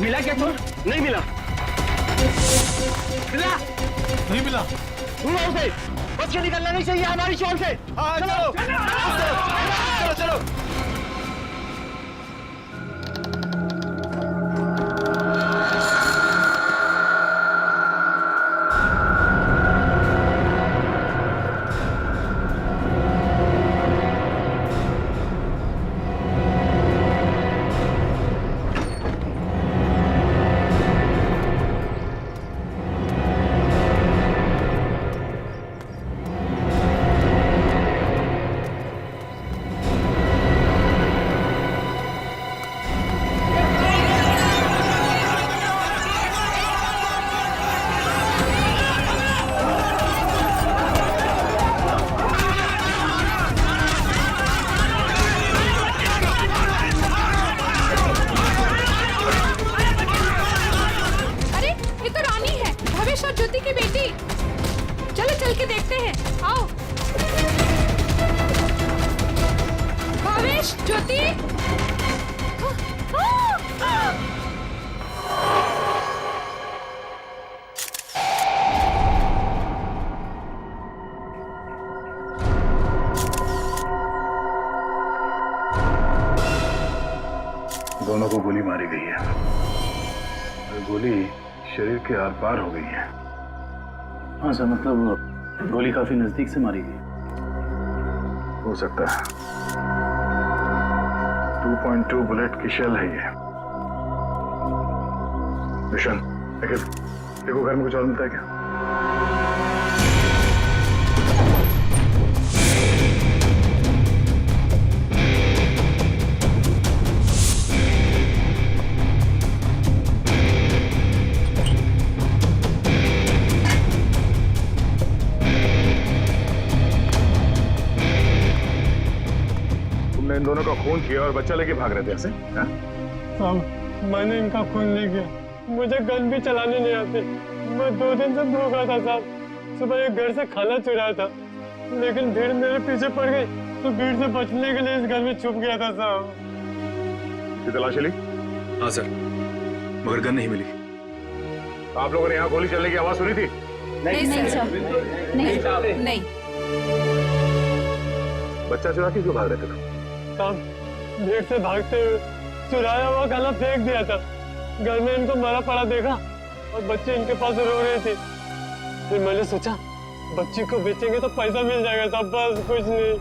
मिला क्या चोर? नहीं मिला। मिला? नहीं मिला। ढूंढो उसे। बच के निकलना नहीं चाहिए हमारी शॉल से। हाँ चलो चलो चलो। ज्योति की बेटी, चलो चल के देखते हैं, आओ। भावेश, ज्योति, दोनों को गोली मारी गई है और गोली शरीर के आर पार हो गई है। हाँ सर, मतलब गोली काफी नजदीक से मारी गई। हो सकता है 2.2 बुलेट की शेल है ये। मिशन देखो घर में कुछ और मिलता है क्या? इन दोनों का खून किया और बच्चा लेके भाग रहे थे ऐसे? साहब, मैंने इनका खून नहीं किया, मुझे गन भी चलाने नहीं आती। मैं 2 दिन से भूखा था साहब। सुबह एक घर से खाना चुराया था, लेकिन भीड़ मेरे पीछे पड़ गई, तो भीड़ से बचने के लिए इस घर में छुप गया था साहब। तलाशी ली? हाँ सर, मगर गन नहीं मिली। आप लोगों ने यहाँ गोली चलने की आवाज सुनी थी? नहीं सर, नहीं। बच्चा चुरा के क्यों भाग रहे थे? साहब, भीड़ से भागते हुए चुराया हुआ खाना फेंक दिया था। घर में इनको मरा पड़ा देखा और बच्चे इनके पास रो रहे थे। फिर मैंने सोचा बच्ची को बेचेंगे तो पैसा मिल जाएगा साहब, बस कुछ नहीं।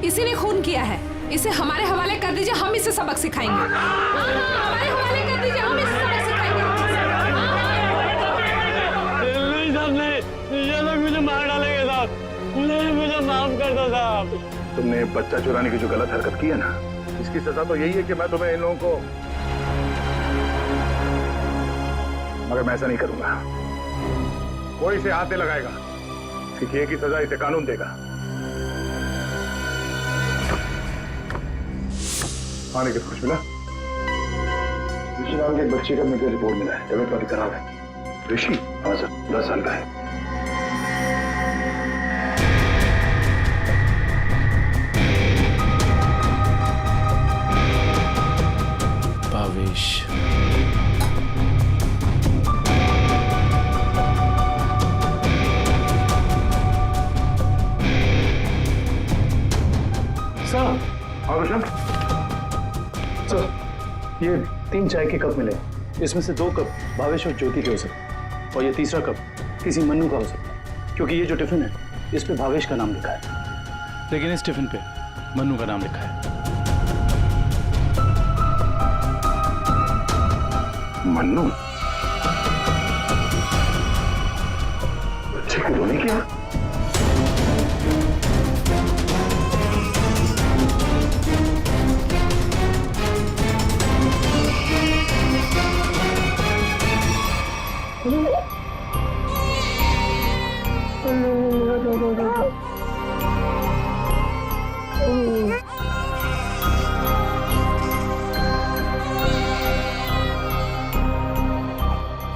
इसी ने खून किया है, इसे हमारे हवाले कर दीजिए, हम इसे सबक सिखाएंगे। हमारे हवाले कर दीजिए, हम इसे सबक सिखाएंगे। नहीं साहब, नहीं, ये लोग मुझे मार डालेंगे साहब। नहीं, मुझे माफ कर दो साहब। तुमने बच्चा चुराने की जो गलत हरकत की है ना, इसकी सजा तो यही है कि मैं तुम्हें इन लोगों को, मगर मैं ऐसा नहीं करूंगा। कोई इसे हाथ नहीं लगाएगा, इसकी एक ही सजा इसे कानून देगा। आने के कुछ मिला? ऋषि नाम के एक बच्चे का मेडिकल रिपोर्ट मिला है, तबीयत काफी खराब है। ऋषि? हाँ सर, 10 साल का है। सर, हाँ रोशन, सर, ये 3 चाय के कप मिले। इसमें से 2 कप भावेश और ज्योति के हो सकते, और ये तीसरा कप किसी मन्नू का हो सकता, क्योंकि ये जो टिफिन है इस पे भावेश का नाम लिखा है, लेकिन इस टिफिन पे मन्नू का नाम लिखा है। मन्नू बच्चे को रोने किया?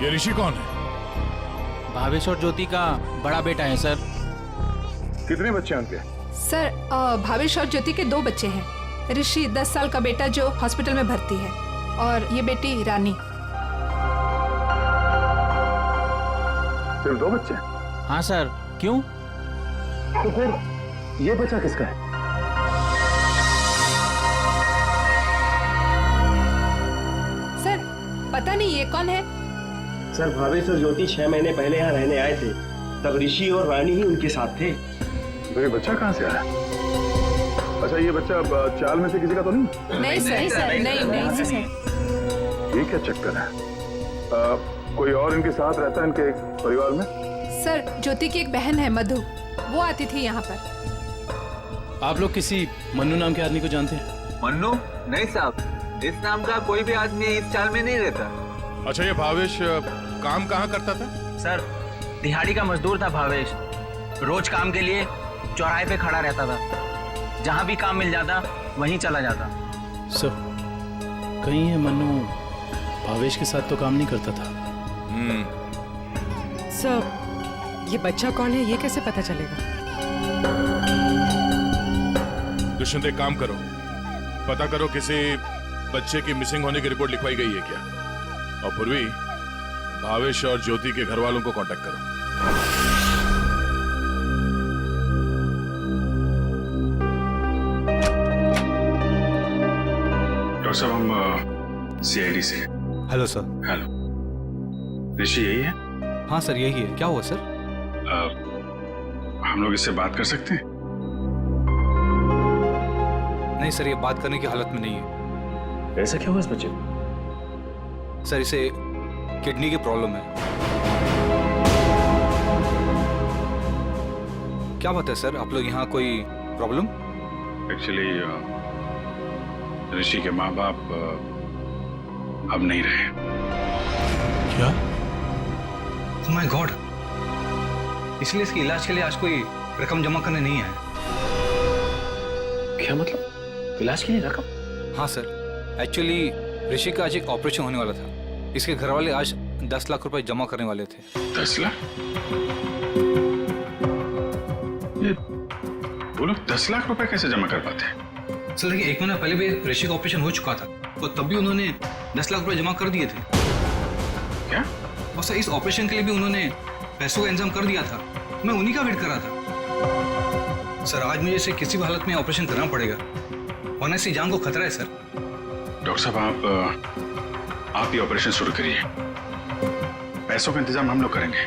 ये ऋषि कौन है? भावेश और ज्योति का बड़ा बेटा है सर। कितने बच्चे हैं उनके? सर भावेश और ज्योति के 2 बच्चे हैं। ऋषि 10 साल का बेटा जो हॉस्पिटल में भर्ती है, और ये बेटी रानी। सिर्फ 2 बच्चे? हाँ सर, क्यों? तो फिर ये बच्चा किसका है? सर पता नहीं ये कौन है। सर भावेश और ज्योति 6 महीने पहले यहाँ रहने आए थे, तब ऋषि और रानी ही उनके साथ थे। तो ये बच्चा कहाँ से आया? अच्छा, ये बच्चा चाल में से किसी का तो नहीं? नहीं सर, नहीं सर। ये क्या चक्कर है? कोई और इनके साथ रहता है इनके परिवार में? सर ज्योति की एक बहन है मधु, वो आती थी यहाँ पर। आप लोग किसी मन्नू नाम के आदमी को जानते हैं? मन्नू? नहीं साहब, इस नाम का कोई भी आदमी इस चाल में नहीं रहता। अच्छा, ये भावेश काम कहाँ करता था? सर दिहाड़ी का मजदूर था भावेश। रोज काम के लिए चौराहे पे खड़ा रहता था, जहाँ भी काम मिल जाता वहीं चला जाता। सर, कहीं ये मन्नू भावेश के साथ तो काम नहीं करता था? सर, ये बच्चा कौन है ये कैसे पता चलेगा? दुष्यंत, एक काम करो, पता करो किसी बच्चे की मिसिंग होने की रिपोर्ट लिखवाई गई है क्या, और पूर्वी भावेश और ज्योति के घर वालों को कांटेक्ट करो। डॉक्टर साहब, हम CID से। Hello sir. हेलो, ऋषि यही है? हाँ सर, यही है। क्या हुआ सर? हम लोग इससे बात कर सकते हैं? नहीं सर, ये बात करने की हालत में नहीं है। ऐसा क्या हुआ इस बच्चे को? सर, इसे किडनी की प्रॉब्लम है। क्या बात है सर, आप लोग यहाँ कोई प्रॉब्लम? एक्चुअली ऋषि के माँ बाप अब नहीं रहे। क्या? ओह माय गॉड, इसलिए इसके इलाज के लिए आज कोई रकम जमा करने नहीं आया। क्या मतलब? इलाज के लिए रकम? हाँ सर, एक्चुअली ऋषि का आज एक ऑपरेशन होने वाला था। इसके घर वाले आज 10 लाख रुपए जमा करने वाले थे। 10 लाख? ये वो लोग 10 लाख रुपए कैसे जमा कर पाते हैं? सर देखिए, 1 महीना पहले भी ऋषि का ऑपरेशन हो चुका था, तो तब भी उन्होंने 10 लाख रुपए जमा कर दिए थे। क्या? और सर, इस ऑपरेशन के लिए भी उन्होंने पैसों का इंतजाम कर दिया था। मैं उन्हीं का वेट कर रहा था। सर, आज मुझे इसे किसी भी हालत में ऑपरेशन करना पड़ेगा, वरना इसकी जान को खतरा है सर। डॉक्टर साहब, आप ये ऑपरेशन शुरू करिए, पैसों का इंतजाम हम लोग करेंगे।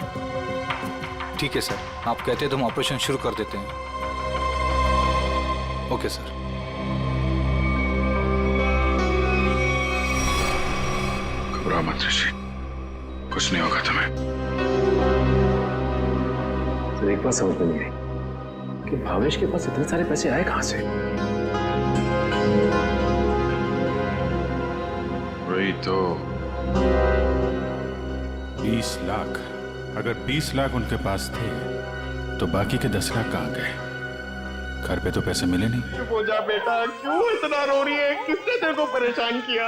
ठीक है सर, आप कहते हैं तो हम ऑपरेशन शुरू कर देते हैं। Okay sir. घबराओ मत ऋषि, कुछ नहीं होगा तुम्हें। सर, एक बात समझ में नहीं आई कि भावेश के पास इतने सारे पैसे आए कहां से? वही तो 20 लाख। अगर 20 लाख उनके पास थे तो बाकी के 10 लाख कहाँ गए? घर पे तो पैसे मिले नहीं। चुप हो जा बेटा, क्यों इतना रो रही है? किसने तेरे को परेशान किया?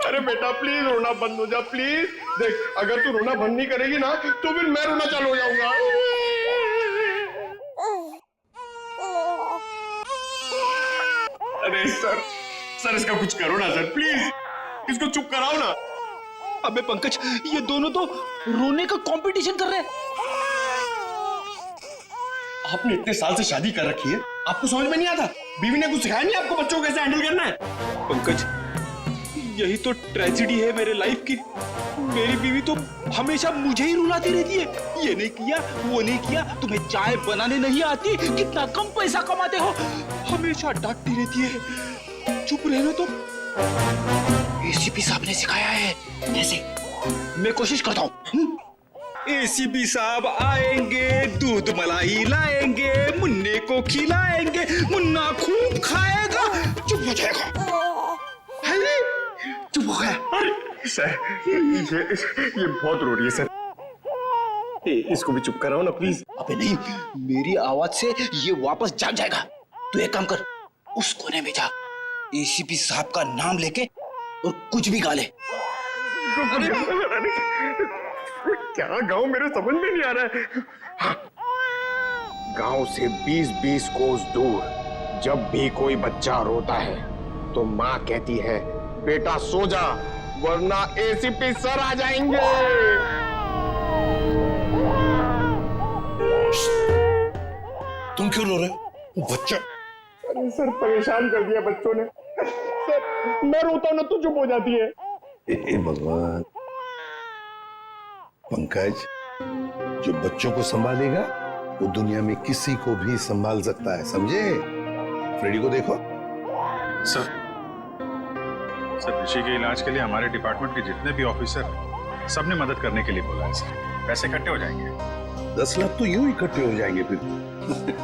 अरे बेटा प्लीज रोना बंद हो जा, प्लीज। देख, अगर तू रोना बंद नहीं करेगी ना तो फिर मैं रोना चालू हो जाऊंगा। अरे सर, इसका कुछ करो ना सर, प्लीज। इसको चुप कराओ ना। अबे पंकज, ये दोनों तो रोने का कंपटीशन कर रहे हैं। आपने इतने साल से शादी कर रखी है, आपको समझ में नहीं आता? बीवी ने कुछ सिखाया नहीं आपको बच्चों को कैसे हैंडल करना है? पंकज, यही तो ट्रेजेडी है मेरे लाइफ की। मेरी बीवी तो हमेशा मुझे ही रुलाती रहती है, ये नहीं किया, वो नहीं किया, तुम्हें चाय बनाने नहीं आती, कितना कम पैसा कमाते हो, हमेशा डांटती रहती है। चुप रहना तुम। एसीपी साहब ने सिखाया है ऐसे। मैं कोशिश करता हूँ। एसीपी साहब आएंगे, दूध मलाई लाएंगे, मुन्ने को खिलाएंगे, मुन्ना खूब खाएगा, चुप हो जाएगा। अरे चुप हो गया। सर ये बहुत रो रही है सर, इसको भी चुप कराओ ना प्लीज। अबे नहीं, मेरी आवाज से ये वापस जाग जाएगा। तू एक काम कर, उस कोने में जा, एसीपी साहब का नाम लेके और कुछ भी गा ले। क्या गाँव, मेरे समझ में नहीं आ रहा है। गांव से 20-20 कोस दूर जब भी कोई बच्चा रोता है तो माँ कहती है, बेटा सो जा वरना एसीपी सर आ जाएंगे। तुम क्यों रो रहे हो? बच्चा। अरे सर, परेशान कर दिया बच्चों ने। सर मैं रोता हूं ना तो चुप हो जाती है। ए भगवान। पंकज, जो बच्चों को संभालेगा वो दुनिया में किसी को भी संभाल सकता है, समझे? फ्रेडी को देखो। सर ऋषि के इलाज के लिए हमारे डिपार्टमेंट के जितने भी ऑफिसर सबने मदद करने के लिए बोला है सर। पैसे इकट्ठे हो जाएंगे। 10 लाख तो यूं इकट्ठे हो जाएंगे फिर।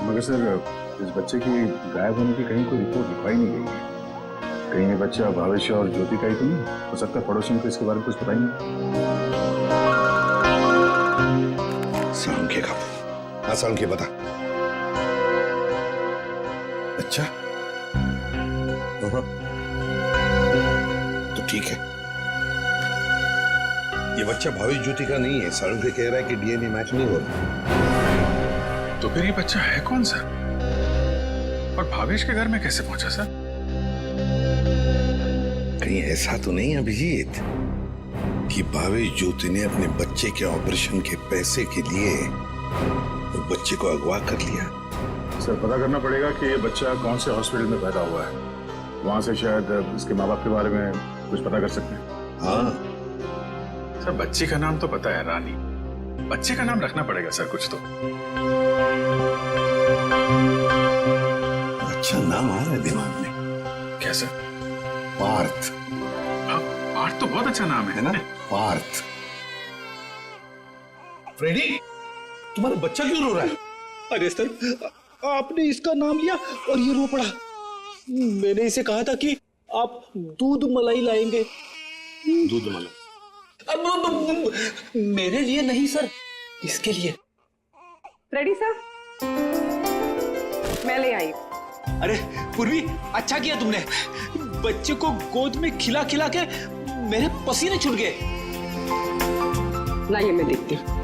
मगर सर, इस बच्चे की गायब होने की कहीं कोई रिपोर्ट लिखवाई नहीं गई है। कहीं ये बच्चा भावेश और ज्योति का ही तो नहीं हो सकता? पड़ोसियों को इसके बारे में कुछ पता ही नहीं। सालुंखे का। हाँ सालुंखे, बता। अच्छा, तो ठीक है। ये बच्चा भावेश ज्योति का नहीं है। सालुंखे कह रहा है कि डीएनए मैच नहीं हो रहा। तो फिर ये बच्चा है कौन सर? और भावेश के घर में कैसे पहुंचा सर? कहीं ऐसा तो नहीं अभिजीत कि भावेश ज्योति ने अपने बच्चे के ऑपरेशन के पैसे के लिए वो बच्चे को अगवा कर लिया? सर पता करना पड़ेगा कि ये बच्चा कौन से हॉस्पिटल में पैदा हुआ है। वहां से शायद इसके माँ बाप के बारे में कुछ पता कर सकते हैं। हाँ सर, बच्ची का नाम तो पता है, रानी। बच्चे का नाम रखना पड़ेगा सर कुछ तो। अच्छा नाम आ रहा है दिमाग में। क्या सर? पार्थ। पार्थ तो बहुत अच्छा नाम है ना? पार्थ। फ्रेडी, तुम्हारा बच्चा क्यों रो रहा है? अरे सर, आपने इसका नाम लिया और ये रो पड़ा। मैंने इसे कहा था कि आप दूध मलाई लाएंगे। दूध मलाई? अब मेरे लिए नहीं सर, इसके लिए। रेडी सर, मैं ले आई। अरे पूर्वी, अच्छा किया तुमने। बच्चे को गोद में खिला खिला के मेरे पसीने छूट गए। लाइए मैं देखती हूँ।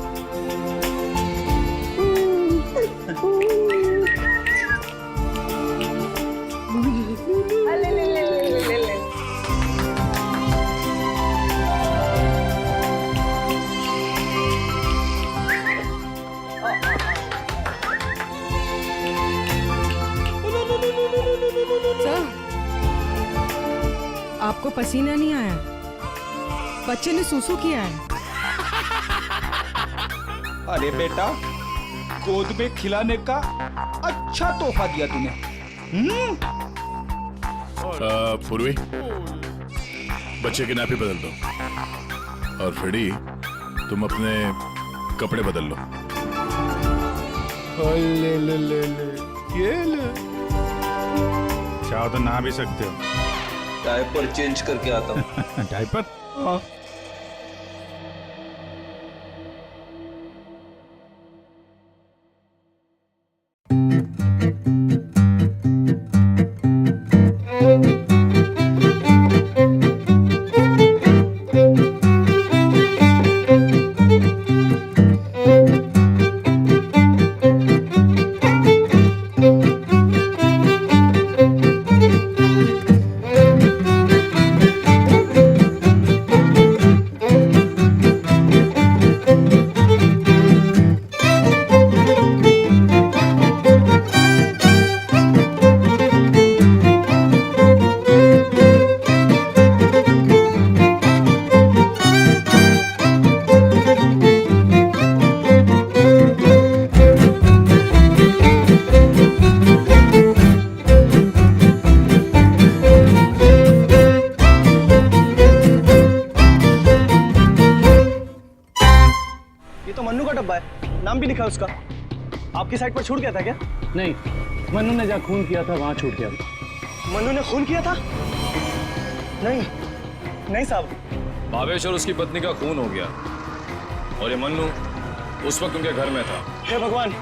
आपको पसीना नहीं आया? बच्चे ने सूसू किया है। अरे बेटा, गोद में खिलाने का अच्छा तोहफा दिया तूने। पूर्वी, बच्चे की नापी बदल दो। और फ्रेडी, तुम अपने कपड़े बदल लो। ले ले ले ले, ये ले। चाहो तो नहा भी सकते हो। डायपर चेंज करके आता हूँ। डायपर? हाँ। का डब्बा है, नाम भी लिखा है उसका। आपकी साइड पर छूट गया था क्या? नहीं, मन्नू ने जहाँ खून किया था वहाँ छूट गया। मन्नू ने खून किया था? नहीं नहीं साहब। भावेश और उसकी पत्नी का खून हो गया और ये मन्नू उस वक्त उनके घर में था। हे भगवान,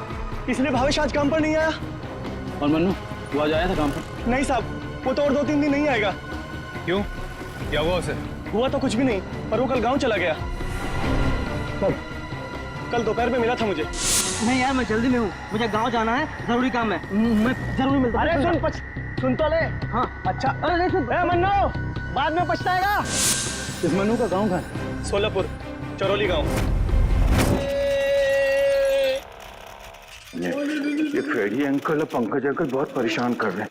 इसलिए भावेश आज काम पर नहीं आया। और मन्नू वो आज आया था काम पर? नहीं साहब, वो तो और 2-3 दिन नहीं आएगा। क्यों, क्या हुआ उसे? हुआ तो कुछ भी नहीं, पर वो कल गांव चला गया। कब? कल दोपहर में मिला था मुझे। नहीं यार, मैं जल्दी में हूँ, मुझे गांव जाना है, जरूरी काम है, मैं जरूर मिलता हूँ। अरे सुन तो ले। हाँ। अच्छा, अरे नहीं सुन। मन्नू बाद में पछताएगा। इस मन्नू का गांव कहाँ है? सोलापुर, चरौली गांव। ये फेडी अंकल और पंकज अंकल बहुत परेशान कर रहे हैं।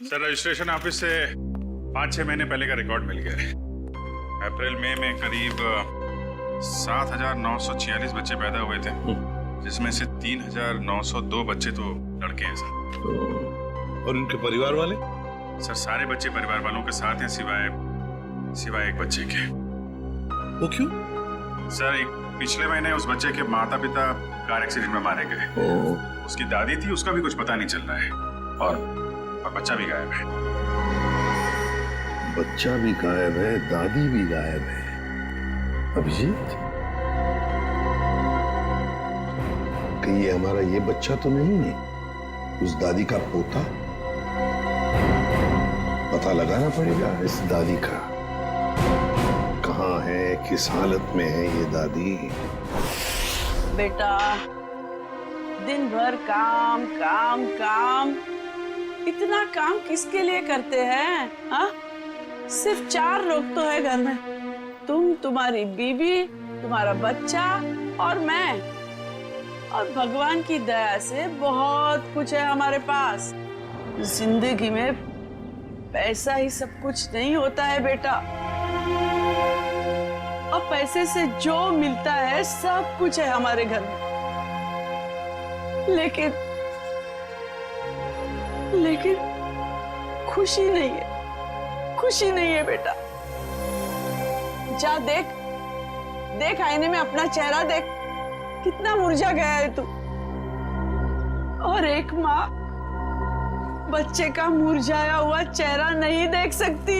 सर, रजिस्ट्रेशन ऑफिस से 5-6 महीने पहले का रिकॉर्ड मिल गया है। अप्रैल मई में करीब 7,946 बच्चे पैदा हुए थे, जिसमें से 3,902 बच्चे तो लड़के हैं सर। और उनके परिवार वाले? सर, सारे बच्चे परिवार वालों के साथ हैं सिवाय एक बच्चे के। वो क्यों? सर, एक पिछले महीने उस बच्चे के माता पिता कार एक्सीडेंट में मारे गए। उसकी दादी थी, उसका भी कुछ पता नहीं चल रहा है, और बच्चा भी गायब है। बच्चा भी गायब है, दादी भी गायब है। अभिजीत, कहीं ये हमारा ये बच्चा तो नहीं है? उस दादी का पोता? पता लगाना पड़ेगा इस दादी का, कहाँ है, किस हालत में है ये दादी। बेटा, दिन भर काम काम काम, इतना काम किसके लिए करते हैं? हाँ, सिर्फ 4 लोग तो है घर में, तुम, तुम्हारी बीवी, तुम्हारा बच्चा और मैं। और भगवान की दया से बहुत कुछ है हमारे पास। जिंदगी में पैसा ही सब कुछ नहीं होता है बेटा, और पैसे से जो मिलता है सब कुछ है हमारे घर में। लेकिन खुशी नहीं है, खुशी नहीं है बेटा। जा देख आईने में अपना चेहरा देख, कितना मुरझा गया है तू। और एक माँ बच्चे का मुरझाया हुआ चेहरा नहीं देख सकती।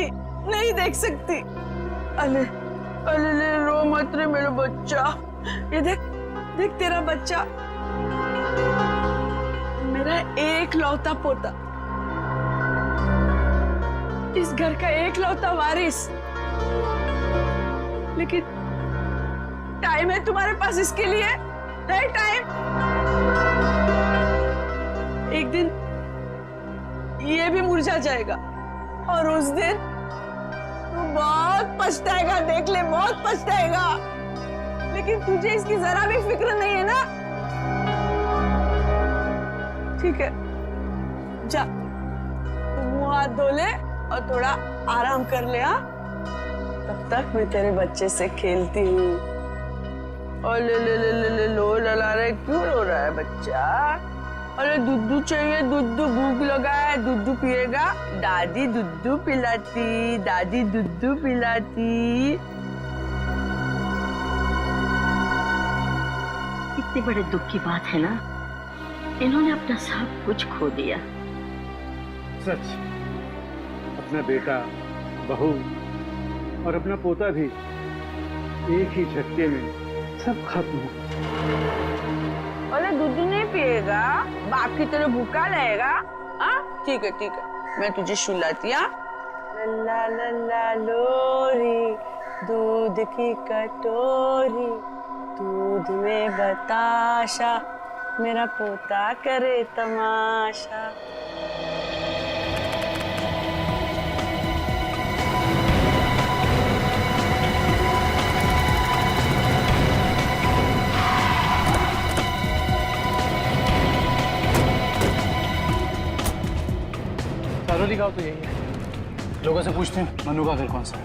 अले रो मत रे मेरा बच्चा। ये देख तेरा बच्चा, मेरा एक लौता पोता, इस घर का एक लौता वारिस। लेकिन टाइम है तुम्हारे पास इसके लिए? है टाइम? एक दिन ये भी मुरझा जाएगा, और उस दिन तू बहुत पछताएगा, देख ले, बहुत पछताएगा। लेकिन तुझे इसकी जरा भी फिक्र नहीं है ना? ठीक है, जा मुंह हाथ धो ले और थोड़ा आराम कर ले। हाँ, तब तक मैं तेरे बच्चे से खेलती हूँ। और ले लो लला रहा है, क्यों रो रहा है बच्चा? अरे दूध चाहिए, दूध, भूख लगा है, दूध पिएगा? दादी दूध पिलाती, दादी दूध पिलाती। इतने बड़े दुख की बात है ना, इन्होंने अपना सब कुछ खो दिया। सच, अपना बेटा, बहू और अपना पोता भी एक ही झटके में सब खत्म हो। अरे दूध नहीं पिएगा? बाप की तरह भूखा रहेगा? हाँ, ठीक है, मैं तुझे सुलाती। लल्ला लल्ला लोरी, दूध की कटोरी, दूध में बताशा, मेरा पोता करे तमाशा। चरौली गांव तो यही है। लोगों से पूछते हैं मन्नू का घर कौन सा है।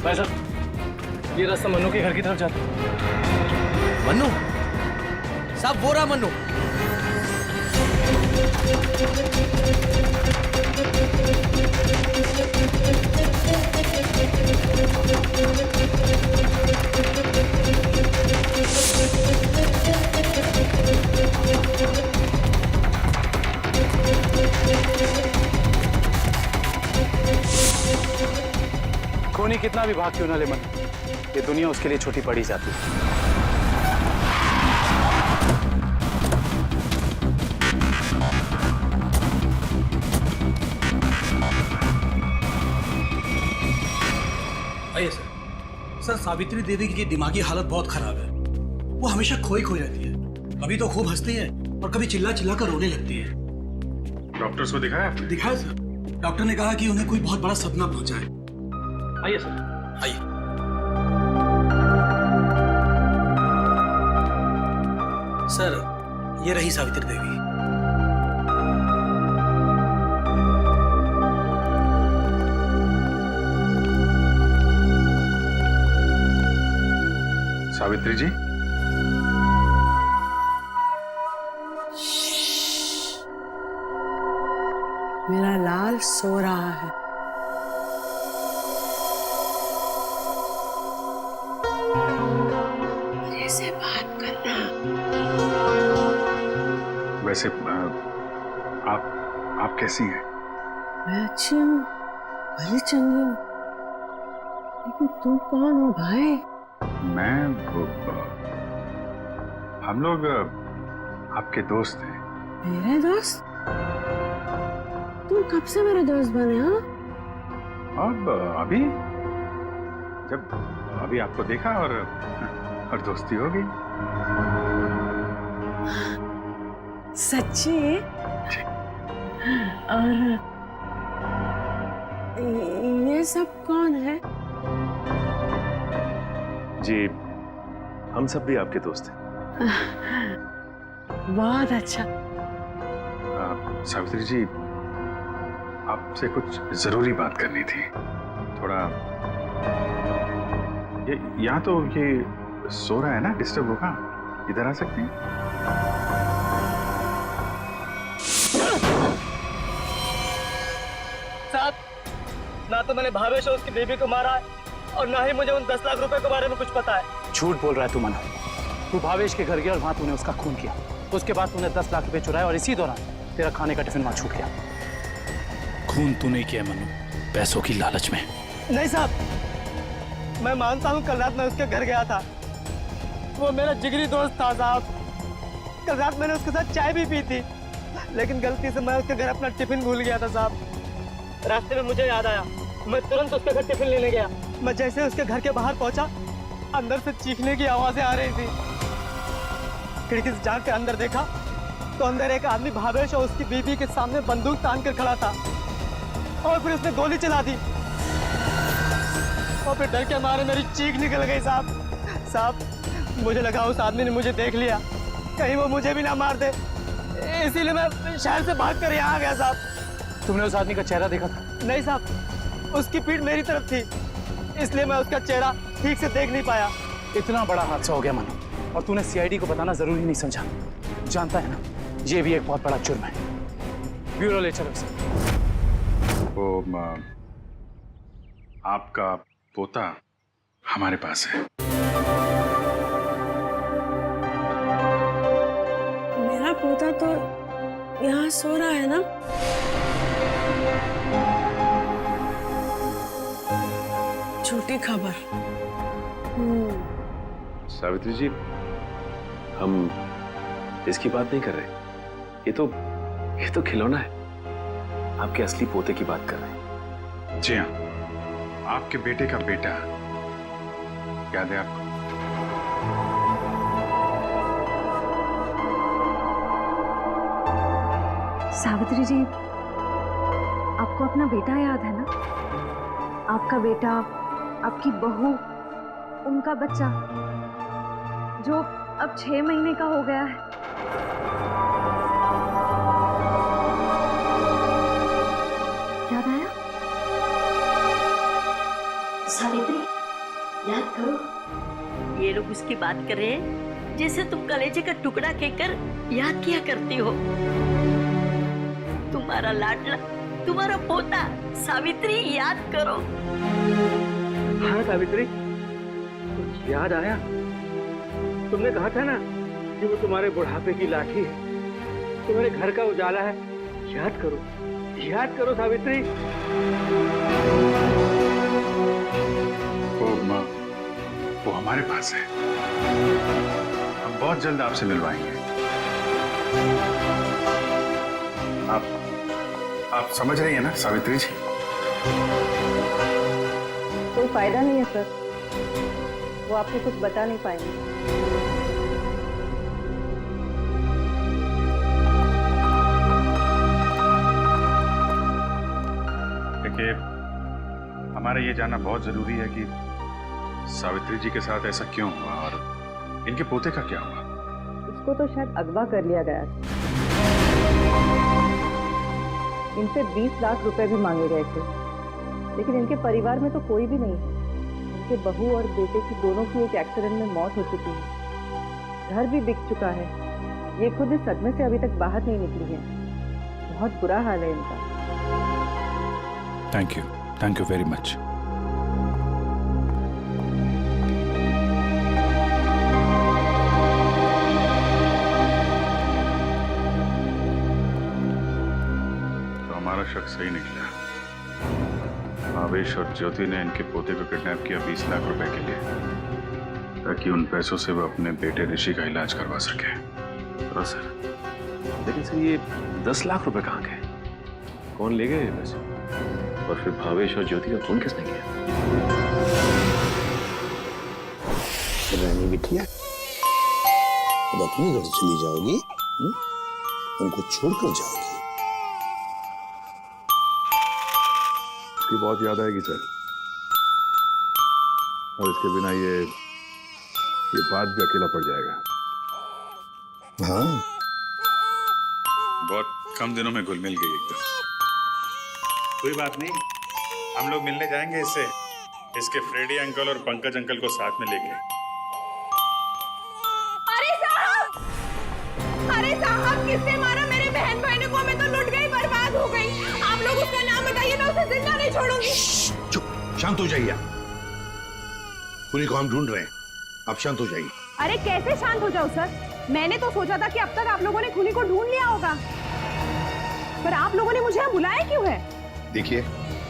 भाई साहब, ये रास्ता मन्नू के घर की तरफ जाता है। मन्नू साहब, वो रहा मन्नू। खूनी कितना भी भाग क्यों ना ले मन, ये दुनिया उसके लिए छोटी पड़ी जाती है। आइए सर। सर, सावित्री देवी की दिमागी हालत बहुत खराब है। वो हमेशा खोई खोई रहती है, कभी तो खूब हंसती है और कभी चिल्ला चिल्ला कर रोने लगती है। डॉक्टर्स को दिखाया आपने? दिखाया सर। डॉक्टर ने कहा कि उन्हें कोई बहुत बड़ा सदमा पहुंचा है। आइए सर, आइए। सर, ये रही सावित्री देवी। सावित्री जी, मेरा लाल सो रहा है। मेरे से बात करना। वैसे आप कैसी हैं? मैं अच्छी हूँ, भली चंगी हूँ, लेकिन तुम कौन हो भाई? हम लोग आपके दोस्त हैं। मेरे दोस्त? तुम कब से मेरे दोस्त बने? हाँ, अब अभी आपको देखा और दोस्ती हो गई। सच्ची? और ये सब कौन है? जी, हम सब भी आपके दोस्त हैं। बहुत अच्छा। सावित्री जी, आपसे कुछ जरूरी बात करनी थी। थोड़ा यहाँ तो ये सो रहा है ना, डिस्टर्ब होगा। इधर आ सकते हैं? साहब, ना तो मैंने भावेश और उसकी बेबी को मारा है और ना ही मुझे उन 10 लाख रुपए के बारे में कुछ पता है। झूठ बोल रहा है तू मना। तू भावेश के घर गया और वहां तूने उसका खून किया। उसके बाद तूने 10 लाख रुपए चुराए और इसी दौरान तेरा खाने का टिफिन वहां छूट गया। खून तू नहीं किया मनु, पैसों की लालच में। नहीं साहब, मैं मानता हूँ कल रात मैं उसके घर गया था। वो मेरा जिगरी दोस्त था साहब। कल रात मैंने उसके साथ चाय भी पी थी, लेकिन गलती से मैं उसके घर अपना टिफिन भूल गया था साहब। रास्ते में मुझे याद आया, मैं तुरंत उसके घर टिफिन लेने गया। मैं जैसे उसके घर के बाहर पहुंचा, अंदर से चीखने की आवाजें आ रही थी। खिड़की से झांक कर अंदर देखा तो अंदर एक आदमी भावेश और उसकी बीवी के सामने बंदूक तान कर खड़ा था और फिर उसने गोली चला दी और फिर डर के मारे मेरी चीख निकल गई साहब। मुझे लगा उस आदमी ने मुझे देख लिया, कहीं वो मुझे भी ना मार दे, इसीलिए मैं शहर से भाग कर यहाँ आ गया साहब। तुमने उस आदमी का चेहरा देखा था? नहीं साहब, उसकी पीठ मेरी तरफ थी, इसलिए मैं उसका चेहरा ठीक से देख नहीं पाया। इतना बड़ा हादसा हो गया मनु, और तूने सीआईडी को बताना जरूरी नहीं समझा। जानता है ना, ये भी एक बहुत बड़ा जुर्म है। ब्यूरो ले चलो उसे। वो आपका पोता हमारे पास है। मेरा पोता तो यहाँ सो रहा है ना? झूठी खबर। सावित्री जी, हम इसकी बात नहीं कर रहे। ये तो खिलौना है। आपके असली पोते की बात कर रहे हैं। जी हाँ, आपके बेटे का बेटा। याद है आपको? सावित्री जी, आपको अपना बेटा याद है ना? आपका बेटा, आपकी बहू, उनका बच्चा जो अब 6 महीने का हो गया है। याद आया? सावित्री, याद करो। ये लोग उसकी बात कर रहे हैं जैसे तुम कलेजे का टुकड़ा कहकर याद किया करती हो। तुम्हारा लाडला, तुम्हारा पोता सावित्री, याद करो। हाँ सावित्री, कुछ याद आया? तुमने कहा था ना कि वो तुम्हारे बुढ़ापे की लाठी है, तुम्हारे घर का उजाला है, याद करो सावित्री। वो हमारे पास है, हम बहुत जल्द आपसे मिलवाएंगे। आप समझ रही हैं ना सावित्री जी? कोई फायदा नहीं है सर, वो आपको कुछ बता नहीं पाएंगे। देखिए, हमारा ये जानना बहुत जरूरी है कि सावित्री जी के साथ ऐसा क्यों हुआ और इनके पोते का क्या हुआ। उसको तो शायद अगवा कर लिया गया था। इनसे 20 लाख रुपए भी मांगे गए थे, लेकिन इनके परिवार में तो कोई भी नहीं है। इनके बहू और बेटे की दोनों की एक एक्सीडेंट में मौत हो चुकी है। घर भी बिक चुका है। ये खुद इस सदमे से अभी तक बाहर नहीं निकली है। बहुत बुरा हाल है इनका। Thank you very much. हमारा शक सही निकला। भावेश और ज्योति ने इनके पोते को किडनैप किया 20 लाख रुपए के लिए, ताकि उन पैसों से वो अपने बेटे ऋषि का इलाज करवा सके। तो सर, लेकिन सर ये 10 लाख रुपए कहाँ गए? कौन ले गए पैसे? और फिर भावेश और ज्योति का खून किसने किया? रानी बिटिया, अब अपने घर चली जाओगी? उनको छोड़कर जाओगी? इसकी बहुत याद आएगी सर, और इसके बिना ये बात भी अकेला पड़ जाएगा। हाँ, बहुत कम दिनों में घुल मिल गई एकदम। कोई बात नहीं, हम लोग मिलने जाएंगे इससे, इसके फ्रेडी अंकल और पंकज अंकल को साथ में लेके। अरे साहब, किसने मारा मेरे बहन भाइयों को? मैं तो लुट गई, बर्बाद हो गई। आप लोग उसका नाम बताइए, मैं उसे जिंदा नहीं छोड़ूंगी। चुप, शांत हो जाइए। खूनी को हम ढूंढ रहे हैं, आप शांत हो जाइए। अरे कैसे शांत हो जाऊं सर? मैंने तो सोचा था कि अब तक आप लोगों ने खूनी को ढूंढ लिया होगा, पर आप लोगों ने मुझे यहाँ बुलाया क्यों है? देखिए,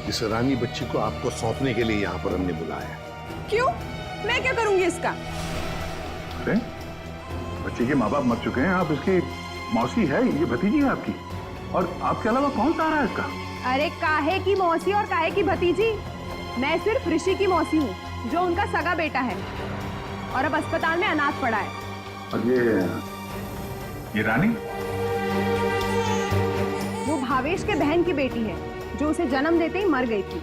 इस रानी बच्ची को आपको सौंपने के लिए यहाँ पर हमने बुलाया। क्यों? मैं क्या करूंगी इसका? अरे बच्चे के माँ बाप मर चुके हैं, आप इसकी मौसी है, ये भतीजी है आपकी, और आपके अलावा कौन सा रहा है इसका? अरे काहे की मौसी और काहे की भतीजी? मैं सिर्फ ऋषि की मौसी हूँ, जो उनका सगा बेटा है और अब अस्पताल में अनाथ पड़ा है। और ये रानी? वो भावेश के बहन की बेटी है, जो उसे जन्म देते ही मर गई थी।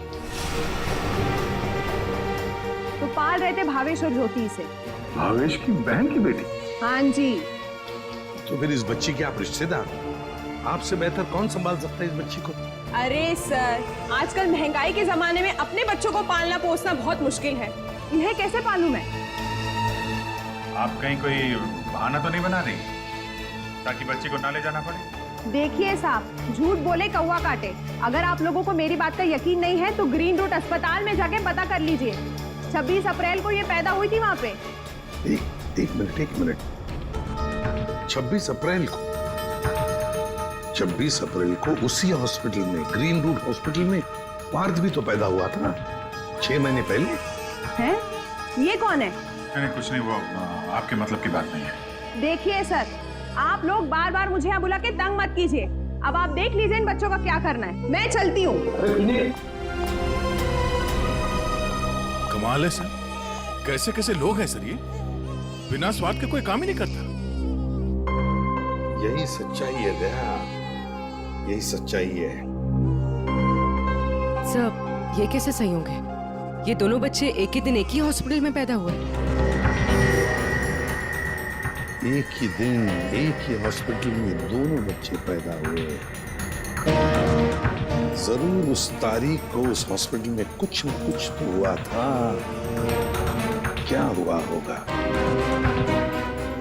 तो पाल रहे थे भावेश और ज्योति से। भावेश की बहन की बेटी? हाँ जी। तो फिर इस बच्ची के आप रिश्तेदार, आपसे बेहतर कौन संभाल सकता है इस बच्ची को? अरे सर, आजकल महंगाई के जमाने में अपने बच्चों को पालना पोसना बहुत मुश्किल है। इन्हें कैसे पालूं मैं? आप कहीं कोई बहाना तो नहीं बना रही ताकि बच्ची को ना ले जाना पड़े? देखिए साहब, झूठ बोले कौवा काटे। अगर आप लोगों को मेरी बात का यकीन नहीं है तो ग्रीन रूट अस्पताल में जाके पता कर लीजिए। 26 अप्रैल को ये पैदा हुई थी वहाँ पे। एक मिनट। 26 अप्रैल को उसी हॉस्पिटल में, ग्रीन रूट हॉस्पिटल में पार्थ भी तो पैदा हुआ था 6 महीने पहले। है? ये कौन है? नहीं, कुछ नहीं, वो आपके मतलब की बात नहीं है। देखिए सर, आप लोग बार बार मुझे यहाँ बुला के तंग मत कीजिए। अब आप देख लीजिए इन बच्चों का क्या करना है। मैं चलती हूँ। कमाल है सर, कैसे कैसे लोग हैं सर ये, बिना स्वाद के कोई काम ही नहीं करता। यही सच्चाई है दया, यही सच्चाई है। सब ये कैसे संयोग है? ये दोनों बच्चे एक ही दिन एक ही हॉस्पिटल में पैदा हुए। एक ही दिन एक ही हॉस्पिटल में दोनों बच्चे पैदा हुए। जरूर उस तारीख को उस हॉस्पिटल में कुछ न कुछ तो हुआ था। क्या हुआ होगा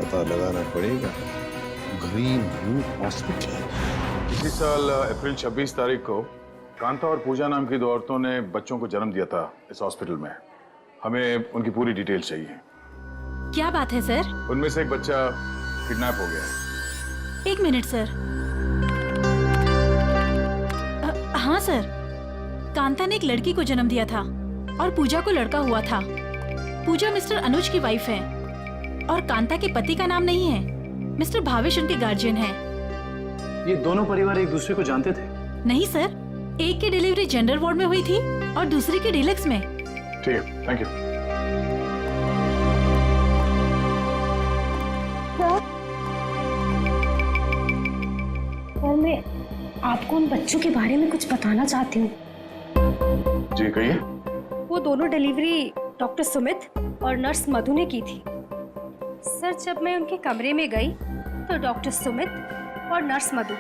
पता लगाना पड़ेगा। Green route hospital. इसी साल अप्रैल 26 तारीख को कांता और पूजा नाम की 2 औरतों ने बच्चों को जन्म दिया था इस हॉस्पिटल में। हमें उनकी पूरी डिटेल्स चाहिए। क्या बात है सर? उनमें से एक बच्चा किडनैप हो गया। 1 मिनट सर। सर, कांता ने एक लड़की को जन्म दिया था और पूजा को लड़का हुआ था। पूजा मिस्टर अनुज की वाइफ है और कांता के पति का नाम नहीं है। मिस्टर भावेश उनके गार्जियन है। ये दोनों परिवार एक दूसरे को जानते थे? नहीं सर, एक की डिलीवरी जेंडर वार्ड में हुई थी और दूसरी की डीलक्स में। ठीक है, थैंक यू। सर, मैं आपको उन बच्चों के बारे में कुछ बताना चाहती हूँ। जी कहिए। वो दोनों डिलीवरी डॉक्टर सुमित और नर्स मधु ने की थी। सर, जब मैं उनके कमरे में गई तो डॉक्टर सुमित और नर्स मधु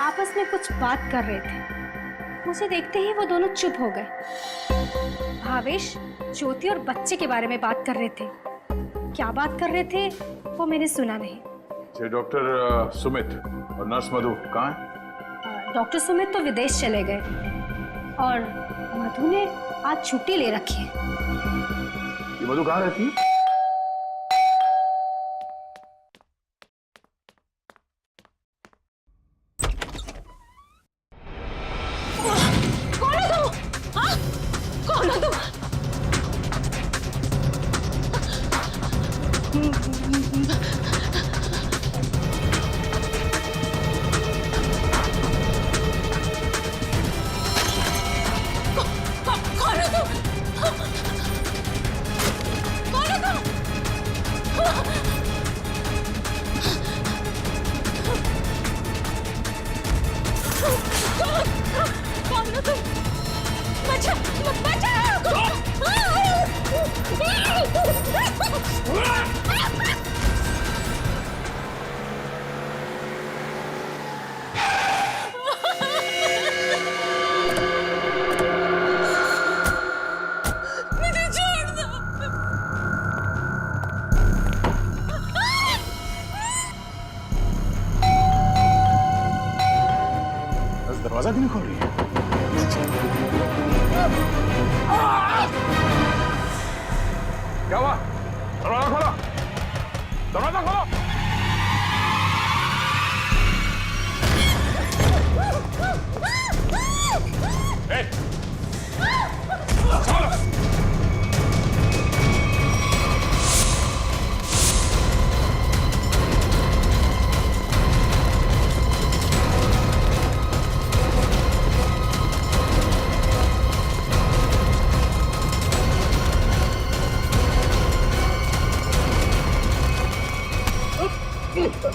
आपस में कुछ बात कर रहे थे। मुझे देखते ही वो दोनों चुप हो गए। भावेश, ज्योति और बच्चे के बारे में बात कर रहे थे। क्या बात कर रहे थे वो मैंने सुना नहीं। डॉक्टर सुमित और नर्स मधु कहाँ हैं? डॉक्टर सुमित तो विदेश चले गए और मधु ने आज छुट्टी ले रखी है। ये मधु कहाँ रहती है? कौन हो तुम? हाँ? कौन हो तुम? दरवाजा क्यों नहीं खोल रही है? क्या हुआ? दरवाजा खोलो! दरवाजा खोलो!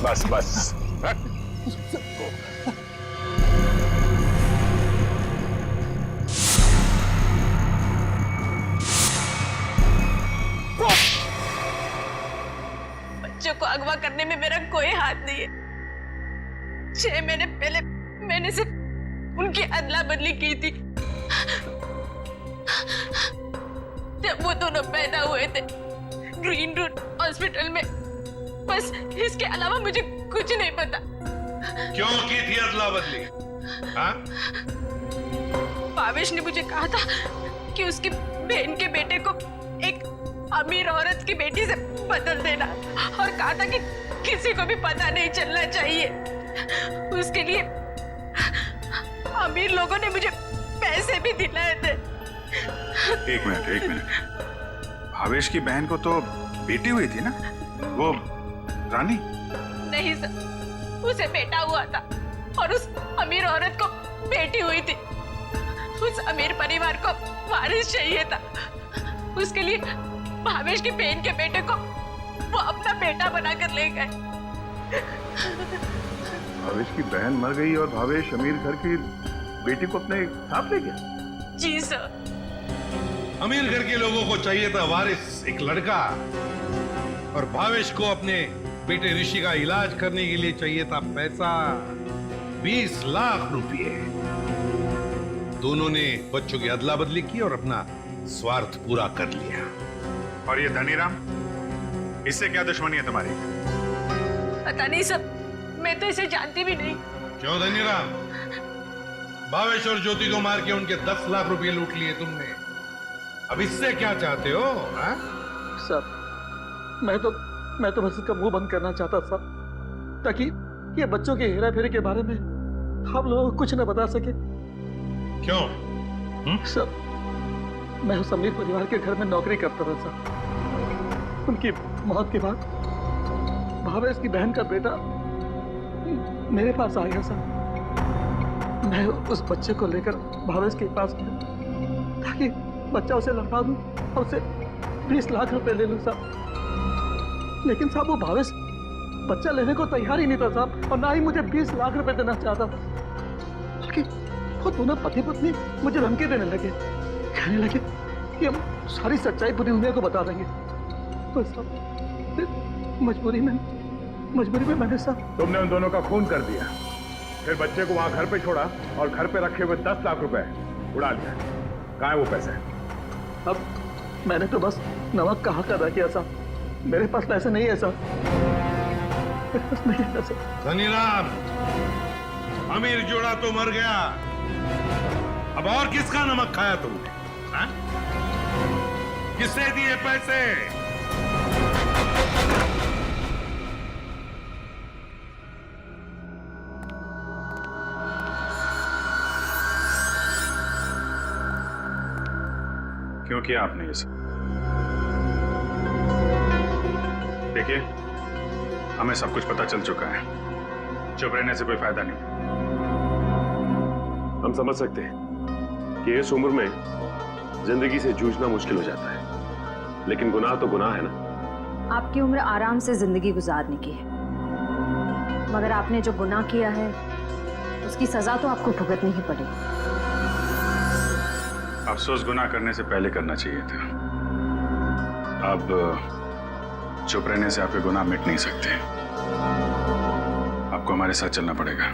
बस बस। बच्चों को अगवा करने में मेरा कोई हाथ नहीं है। 6 महीने पहले मैंने सिर्फ उनकी अदला बदली की थी। जब वो दोनों पैदा हुए थे ग्रीन रूट हॉस्पिटल में। बस इसके अलावा मुझे कुछ नहीं पता। क्यों की थी अदला बदली? हाँ? भावेश ने मुझे कहा था कि उसकी बहन के बेटे को एक अमीर औरत की बेटी से बदल देना और कहा था कि किसी को भी पता नहीं चलना चाहिए। उसके लिए अमीर लोगों ने मुझे पैसे भी दिलाए थे। एक मिनट। भावेश की बहन को तो बेटी हुई थी ना, वो रानी? नहीं सर, उसे बेटा हुआ था और उस अमीर औरत को बेटी हुई थी। उस अमीर परिवार को वारिस चाहिए था। उसके लिए भावेश की बहन के बेटे को वो अपना बेटा बनाकर ले गए। भावेश की बहन मर गई और भावेश अमीर घर की बेटी को अपने साथ ले गया? जी सर। अमीर घर के लोगों को चाहिए था वारिस, एक लड़का, और भावेश को अपने बेटे ऋषि का इलाज करने के लिए चाहिए था पैसा, 20 लाख रुपए। दोनों ने बच्चों की अदला बदली की और अपना स्वार्थ पूरा कर लिया। और ये धनीराम, इससे क्या दुश्मनी है तुम्हारी? पता नहीं सर, मैं तो इसे जानती भी नहीं। क्यों धनीराम? भावेश और ज्योति को मार के उनके 10 लाख रुपए लूट लिए तुमने। अब इससे क्या चाहते हो? हा? सर, मैं तो बस इसका मुंह बंद करना चाहता था ताकि ये बच्चों के हेरा फेरी के बारे में हम लोगों को कुछ न बता सके। क्यों? सब मैं उस अमीर परिवार के घर में नौकरी करता था साहब। उनकी मौत के बाद भावेश की बहन का बेटा मेरे पास आ गया साहब। मैं उस बच्चे को लेकर भावेश के पास गया ताकि बच्चा उसे लौटा दूं और उसे 20 लाख रुपए ले लूं साहब। लेकिन साहब वो भावेश बच्चा लेने को तैयार ही नहीं था साहब, और ना ही मुझे 20 लाख रुपए देना चाहता था। बल्कि वो दोनों पति पत्नी मुझे धमकी देने लगे, कहने लगे कि हम सारी सच्चाई पूरी दुनिया को बता देंगे। बस साहब मजबूरी में मैंने साहब। तुमने उन दोनों का खून कर दिया, फिर बच्चे को वहां घर पे छोड़ा और घर पे रखे हुए 10 लाख रुपए उड़ा लिया। कहाँ है वो पैसे? अब मैंने तो बस नमक का हक अदा किया साहब, मेरे पास पैसे नहीं है साहब, मेरे पास नहीं है पैसे। धनीराम, अमीर जोड़ा तो मर गया, अब और किसका नमक खाया तुमने? हाँ? किससे दिए पैसे? क्यों किया आपने ये सब? देखिए, हमें सब कुछ पता चल चुका है, चुप रहने से कोई फायदा नहीं। हम समझ सकते हैं कि इस उम्र में जिंदगी से जूझना मुश्किल हो जाता है, लेकिन गुनाह तो गुनाह है ना। आपकी उम्र आराम से जिंदगी गुजारने की है, मगर आपने जो गुनाह किया है उसकी सजा तो आपको भुगतनी ही पड़ेगी। अफसोस गुनाह करने से पहले करना चाहिए था। अब चुप रहने से आपके गुनाह मिट नहीं सकते, आपको हमारे साथ चलना पड़ेगा।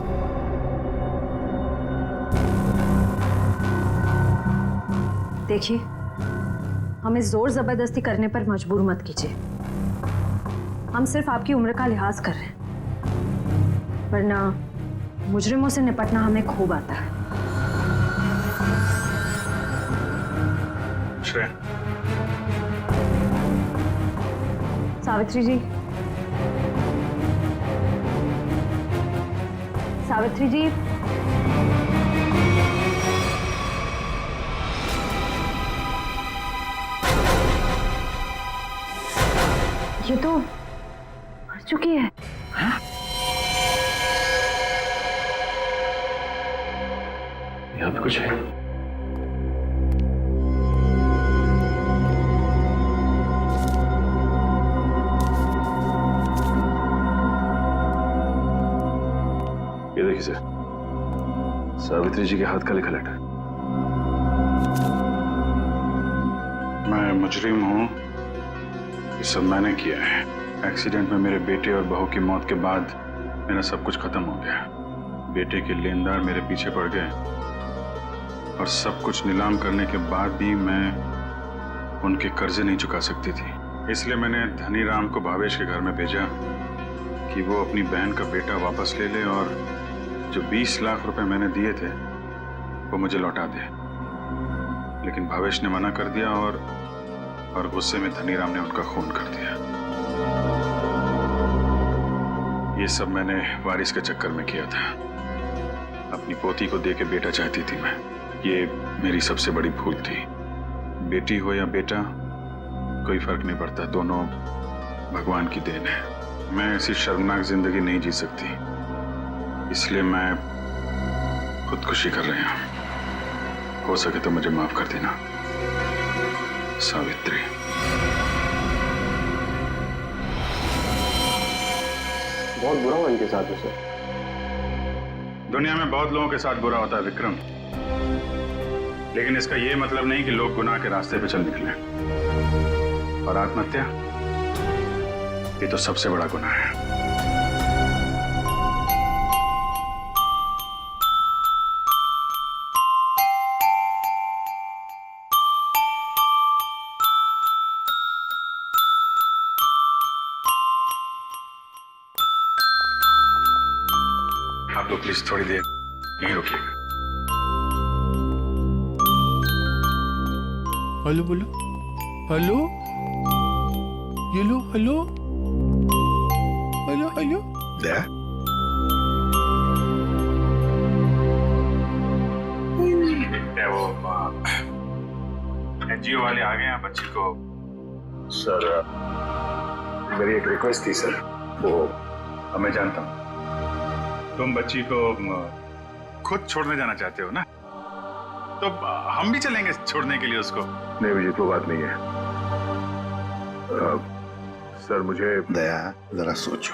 देखिए, हमें जोर जबरदस्ती करने पर मजबूर मत कीजिए। हम सिर्फ आपकी उम्र का लिहाज कर रहे हैं, वरना मुजरिमों से निपटना हमें खूब आता है। श्रेया, सावित्री जी, सावित्री जी, ये तो मर चुकी है। हाँ? यहाँ पे कुछ है। ये देखिए सर, सावित्री जी के हाथ का लिखा लेटर। मैं मुजरिम हूँ, ये सब मैंने किया है। एक्सीडेंट में मेरे बेटे और बहू की मौत के बाद मेरा सब कुछ खत्म हो गया। बेटे के लेनदार मेरे पीछे पड़ गए और सब कुछ नीलाम करने के बाद भी मैं उनके कर्जे नहीं चुका सकती थी। इसलिए मैंने धनीराम को भावेश के घर में भेजा कि वो अपनी बहन का बेटा वापस ले ले और जो 20 लाख रुपए मैंने दिए थे वो मुझे लौटा दे। लेकिन भावेश ने मना कर दिया और गुस्से में धनीराम ने उनका खून कर दिया। ये सब मैंने वारिस के चक्कर में किया था। अपनी पोती को दे के बेटा चाहती थी मैं। ये मेरी सबसे बड़ी भूल थी। बेटी हो या बेटा, कोई फर्क नहीं पड़ता, दोनों भगवान की देन है। मैं ऐसी शर्मनाक जिंदगी नहीं जी सकती, इसलिए मैं खुदकुशी कर रही हूं। हो सके तो मुझे माफ कर देना सावित्री। बहुत बुरा हुआ इनके साथ उसे। दुनिया में बहुत लोगों के साथ बुरा होता है विक्रम, लेकिन इसका यह मतलब नहीं कि लोग गुनाह के रास्ते पे चल निकले। और आत्महत्या, ये तो सबसे बड़ा गुनाह है। आप लोग प्लीज थोड़ी देर यहीं रुकिएगा। हेलो बोलो, हेलो, ये लो, हेलो, हेलो, हेलो। एनजीओ वाले आ गए हैं बच्ची को। सर मेरी एक रिक्वेस्ट थी सर। वो मैं जानता हूँ तुम बच्ची को खुद छोड़ने जाना चाहते हो ना, तो हम भी चलेंगे छोड़ने के लिए उसको। नहीं अभिजीत वो बात नहीं है। सर मुझे दया जरा सोचो,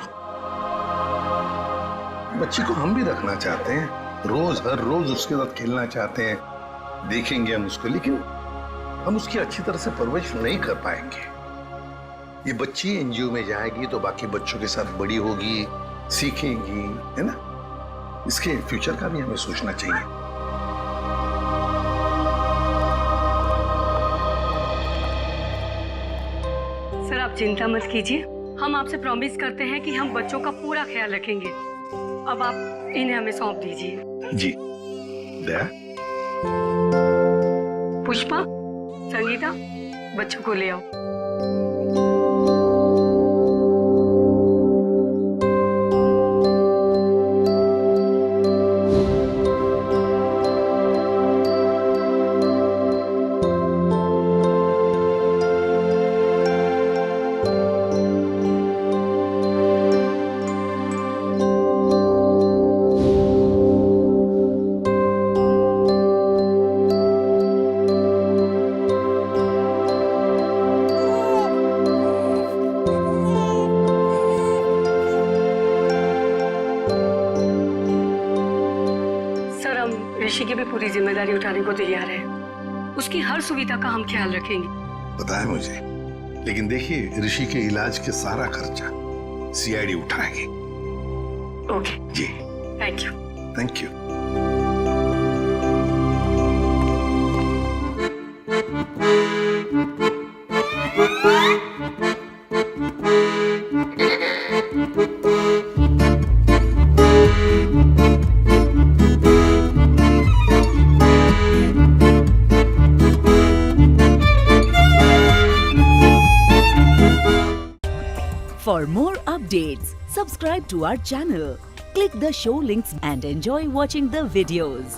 बच्ची को हम भी रखना चाहते हैं, रोज हर रोज उसके साथ खेलना चाहते हैं, देखेंगे हम उसको, लेकिन हम उसकी अच्छी तरह से परवरिश नहीं कर पाएंगे। ये बच्ची एनजीओ में जाएगी तो बाकी बच्चों के साथ बड़ी होगी, सीखेगी, है ना? इसके फ्यूचर का भी हमें सोचना चाहिए। सर आप चिंता मत कीजिए, हम आपसे प्रॉमिस करते हैं कि हम बच्चों का पूरा ख्याल रखेंगे। अब आप इन्हें हमें सौंप दीजिए। जी दया। पुष्पा, संगीता, बच्चों को ले आओ। ऋषि की भी पूरी जिम्मेदारी उठाने को तैयार है। उसकी हर सुविधा का हम ख्याल रखेंगे। पता है मुझे, लेकिन देखिए ऋषि के इलाज के सारा खर्चा सीआईडी उठाएगी। ओके जी thank you. Thank you. For more updates, subscribe to our channel, click the show links and enjoy watching the videos.